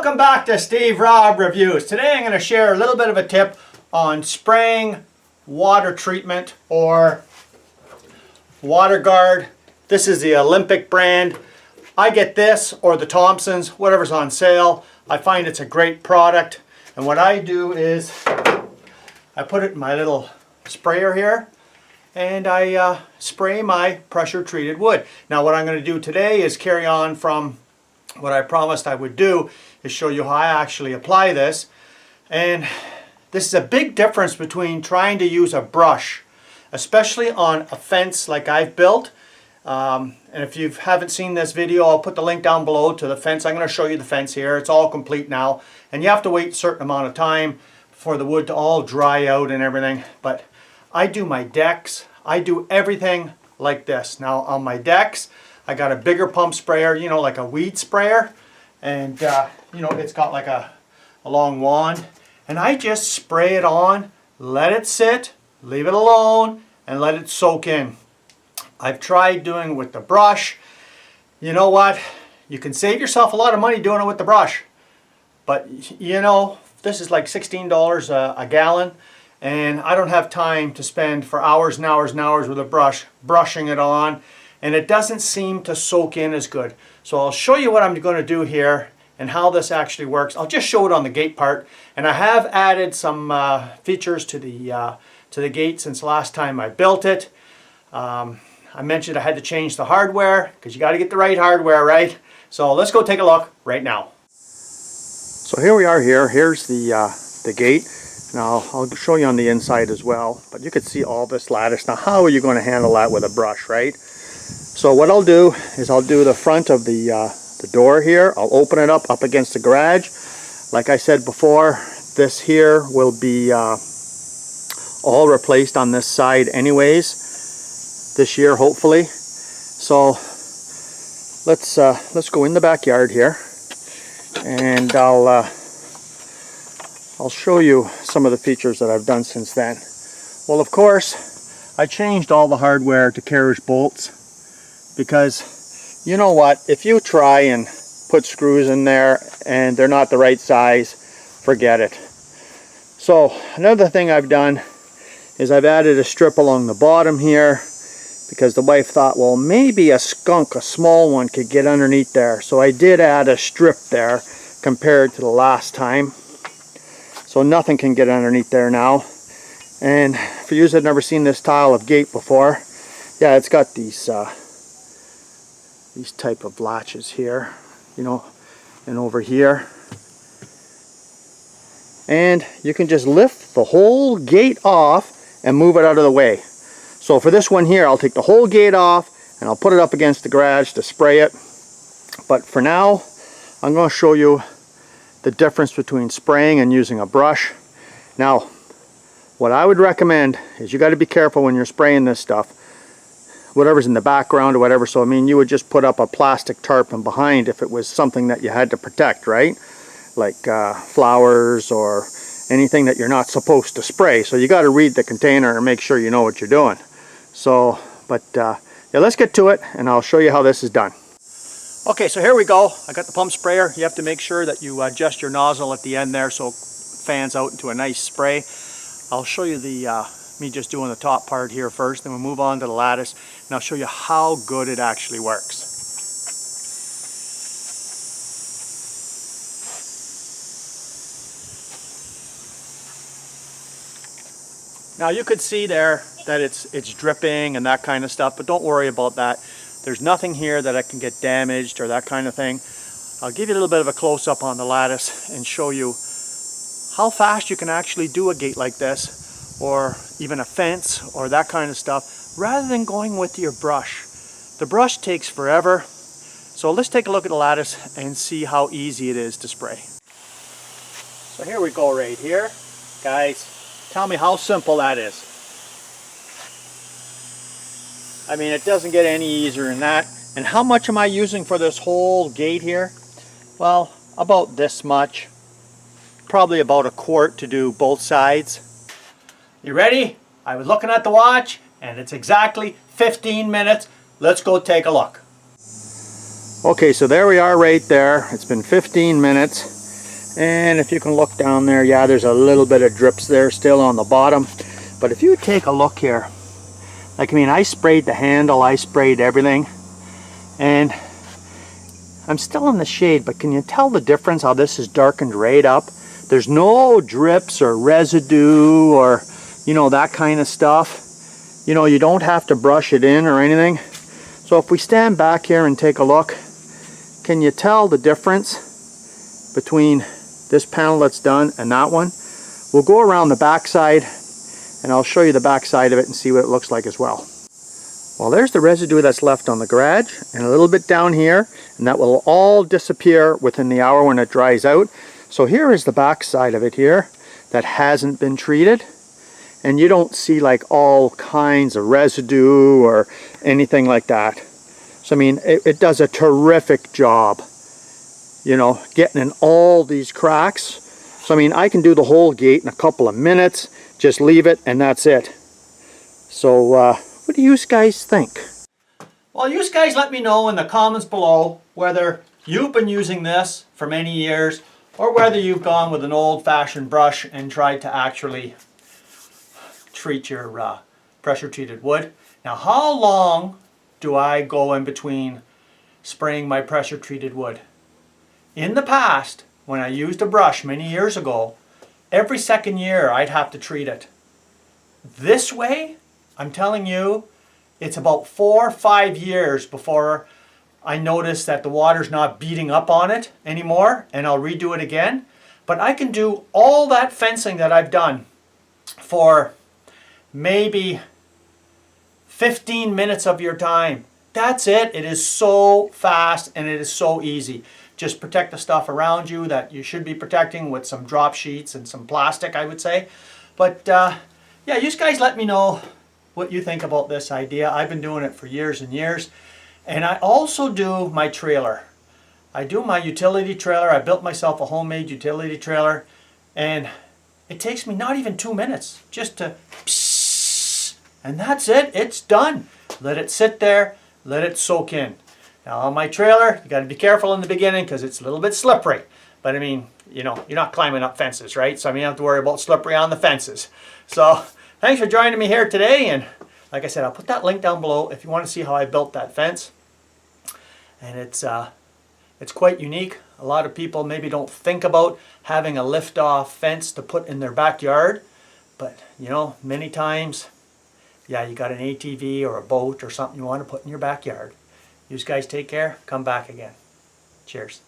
Welcome back to Steve Robb Reviews. Today I'm going to share a little bit of a tip on spraying water treatment or Waterguard. This is the Olympic brand. I get this or the Thompson's, whatever's on sale. I find it's a great product. And what I do is I put it in my little sprayer here and I spray my pressure treated wood. Now what I'm going to do today is carry on from what I promised I would do, is show you how I actually apply this. And this is a big difference between trying to use a brush, especially on a fence like I've built. And if you haven't seen this video, I'll put the link down below to the fence. I'm going to show you the fence here. It's all complete now. And you have to wait a certain amount of time for the wood to all dry out and everything. But I do my decks. I do everything like this. Now on my decks, I got a bigger pump sprayer, you know, like a weed sprayer. And, you know, it's got like a long wand. And I just spray it on, let it sit, leave it alone, and let it soak in. I've tried doing it with the brush. You know what? You can save yourself a lot of money doing it with the brush. But, you know, this is like $16 a gallon. And I don't have time to spend for hours and hours and hours with a brush, brushing it on. And it doesn't seem to soak in as good. So I'll show you what I'm going to do here and how this actually works. I'll just show it on the gate part. And I have added some features to the gate since last time I built it. I mentioned I had to change the hardware because you got to get the right hardware, right? So let's go take a look right now. So here we are here. Here's the gate. Now I'll show you on the inside as well. But you can see all this lattice. Now how are you going to handle that with a brush, right? So what I'll do is I'll do the front of the door here. I'll open it up against the garage. Like I said before, this here will be all replaced on this side anyways this year, hopefully. So let's go in the backyard here, and I'll show you some of the features that I've done since then. Well, of course, I changed all the hardware to carriage bolts. Because you know what, if you try and put screws in there and they're not the right size, forget it. So another thing I've done is I've added a strip along the bottom here because the wife thought, well, maybe a skunk, a small one, could get underneath there. So I did add a strip there compared to the last time. So nothing can get underneath there now. And for you that have never seen this style of gate before, yeah, it's got these type of latches here, you know, and over here. And you can just lift the whole gate off and move it out of the way. So for this one here, I'll take the whole gate off and I'll put it up against the garage to spray it. But for now, I'm going to show you the difference between spraying and using a brush. Now, what I would recommend is you got to be careful when you're spraying this stuff, whatever's in the background or whatever. So I mean, you would just put up a plastic tarp from behind if it was something that you had to protect, right? Like flowers or anything that you're not supposed to spray. So you got to read the container and make sure you know what you're doing. So, but yeah, let's get to it and I'll show you how this is done. Okay, so here we go. I got the pump sprayer. You have to make sure that you adjust your nozzle at the end there so it fans out into a nice spray. I'll show you me just doing the top part here first, then we'll move on to the lattice, and I'll show you how good it actually works. Now you could see there that it's dripping and that kind of stuff, but don't worry about that. There's nothing here that it can get damaged or that kind of thing. I'll give you a little bit of a close-up on the lattice and show you how fast you can actually do a gate like this, or even a fence or that kind of stuff, rather than going with your brush. The brush takes forever. So let's take a look at the lattice and see how easy it is to spray. So here we go right here. Guys, tell me how simple that is. I mean, it doesn't get any easier than that. And how much am I using for this whole gate here? Well, about this much. Probably about a quart to do both sides. You ready? I was looking at the watch and it's exactly 15 minutes. Let's go take a look. Okay, so there we are right there. It's been 15 minutes And if you can look down there, yeah, there's a little bit of drips there still on the bottom. But if you take a look here, like, I mean, I sprayed the handle, I sprayed everything, and I'm still in the shade, but can you tell the difference how this is darkened right up? There's no drips or residue or, you know, that kind of stuff. You know, you don't have to brush it in or anything. So if we stand back here and take a look, can you tell the difference between this panel that's done and that one? We'll go around the back side and I'll show you the back side of it and see what it looks like as well. Well, there's the residue that's left on the garage and a little bit down here, and that will all disappear within the hour when it dries out. So here is the back side of it here that hasn't been treated, and you don't see like all kinds of residue or anything like that. So I mean, it does a terrific job, you know, getting in all these cracks. So I mean, I can do the whole gate in a couple of minutes, just leave it and that's it. So what do you guys think? Well, you guys let me know in the comments below whether you've been using this for many years or whether you've gone with an old-fashioned brush and tried to actually treat your pressure-treated wood. Now, how long do I go in between spraying my pressure-treated wood? In the past, when I used a brush many years ago, every second year I'd have to treat it. This way, I'm telling you, it's about 4 or 5 years before I notice that the water's not beating up on it anymore, and I'll redo it again. But I can do all that fencing that I've done for maybe 15 minutes of your time. That's it. It is so fast and it is so easy. Just protect the stuff around you that you should be protecting with some drop sheets and some plastic, I would say. But yeah, you guys let me know what you think about this idea. I've been doing it for years and years. And I also do my trailer. I do my utility trailer. I built myself a homemade utility trailer, and it takes me not even 2 minutes just to psss, and that's it. It's done. Let it sit there. Let it soak in. Now on my trailer, you got to be careful in the beginning because it's a little bit slippery. But I mean, you know, you're not climbing up fences, right? So I mean, you don't have to worry about slippery on the fences. So thanks for joining me here today, and like I said, I'll put that link down below if you want to see how I built that fence. And it's quite unique. A lot of people maybe don't think about having a lift-off fence to put in their backyard, but you know, many times, yeah, you got an ATV or a boat or something you want to put in your backyard. You guys take care. Come back again. Cheers.